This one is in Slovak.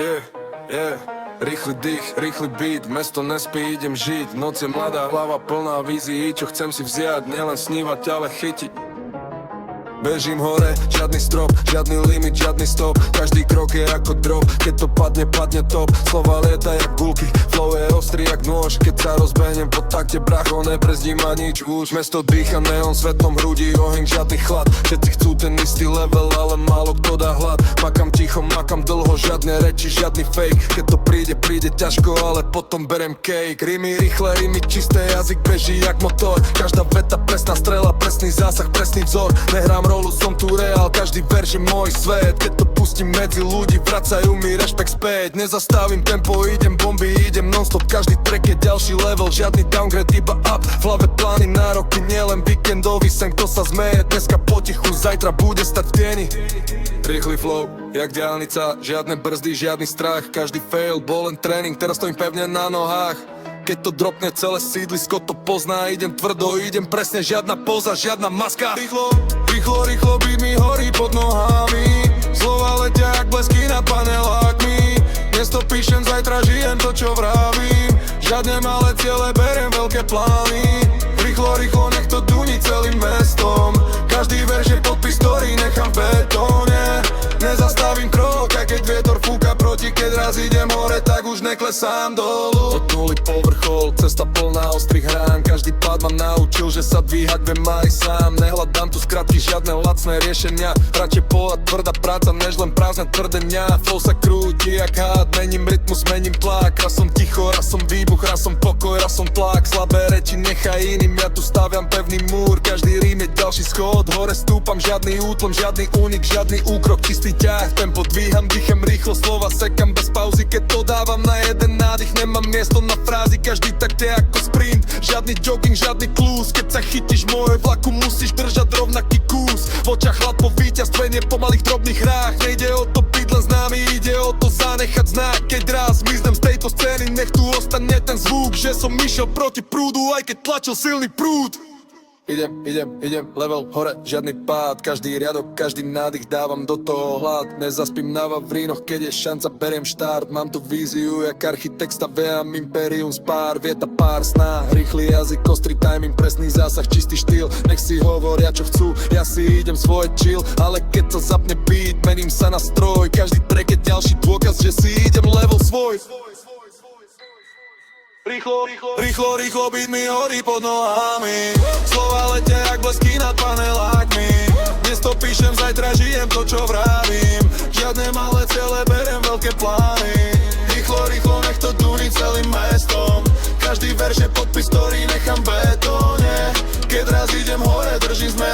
Yeah. Rýchly dých, rýchly beat, mesto nespí, idem žiť. Noc je mladá hlava plná vízií, čo chcem si vziať, nielen snívať, ale chytiť. Bežím hore, žiadny strop, žiadny limit, žiadny stop. Každý krok je ako drop, keď to padne, padne top. Slova lieta jak gulky, flow je ostrý jak nôž. Keď sa rozbehnem po takte, bracho, nebrzdím ma nič už. Mesto dýcha neon, svetlom hrudí, oheň, žiadny chlad. Všetci chcú ten istý level, ale málo kto dá hlad. Makam ticho, makam dlho, žiadne reči, žiadny fake. Keď to príde, príde ťažko, ale potom berem cake. Rimy rýchle, rimy čisté, jazyk beží jak motor. Každá veta presná strela, presný zásah, presný vzor. Nehrám rolu, som tu reál, každý verš je môj svet. Keď to pustím medzi ľudí, vracajú mi rešpekt späť. Nezastavím tempo, idem bomby, idem non-stop. Každý track je ďalší level, žiadny downgrade, iba up. V hlave plány na roky, nielen víkendový sen. Kto sa zmeje, dneska potichu, zajtra bude stať v tieni. Rýchly flow, jak diaľnica, žiadne brzdy, žiadny strach. Každý fail, bol len tréning, teraz stojím pevne na nohách. Keď to dropne celé sídlisko to pozná. Idem tvrdo, idem presne, žiadna poza, žiadna maska. Rýchlo, beat mi horí pod nohami. Slova letia jak blesky nad panelákmi. Dnes to píšem, zajtra žijem to, čo vravím. Žiadne malé ciele, beriem veľké plány. Rýchlo, nech to duní celým mestom. Každý verš je podpis, ktorý nechám v betóne. Nezastavím krok, aj keď vietor fúka proti. Keď raz idem hore, tak už neklesám dolu. Od nuly po vrchol, cesta plná ostrých rán. Každý pád ma naučil, že sa dvíhať viem aj sám. Nehľadám tu skratky, žiadne lacné riešenia. Radšej pohľad, tvrdá práca, než len prázdne tvrdenia. Flow sa krúti jak hád, mením rytmus, mením tlak. Raz som ticho, raz som výbuch, raz som pokoj, raz som tlak. Slabé reči nechaj iným, ja tu staviam pevný múr. Každý rím je ďalší schod, hore stúpam, žiadny útlom, žiadny únik, žiadny úkrok, čistý ťah. Tempo dvíham, dýchem rýchlo, slova sekam bez pauzy. Keď to dávam na jeden nádych, nemám miesto na frázy. Každý tak je ako sprint, žiadny jogging, žiadny klus. Keď sa chytíš moje vlaku, musíš držať rovnaký kus. V očiach hlad po víťazstve, nie po malých drobných hrách. Nejde o to byť len známy, ide o to zanechať znak. Keď raz zmiznem z tejto scény, nech tu ostane ten zvuk, že som išiel proti prúdu, aj keď tlačil silný prúd. Idem, level hore, žiadny pád. Každý riadok, každý nádych dávam do toho hlad. Nezaspím na vavrínoch, keď je šanca, beriem štart. Mám tu víziu, jak architekt staviam imperium z pár. Vieta pár sná, rýchly jazyk, ostrý timing, presný zásah, čistý štýl. Nech si hovoria čo chcú, ja si idem svoje chill. Ale keď sa zapne beat, mením sa na stroj. Každý track je ďalší dôkaz, že si idem level svoj. Rýchlo, beat mi horí pod nohami. Slova letia jak blesky nad panelákmi. Dnes to píšem, zajtra žijem to, čo vravím. Žiadne malé ciele, beriem veľké plány. Rýchlo, nech to duní celým mestom. Každý verš je podpis, ktorý nechám v betóne. Keď raz idem hore, držím zme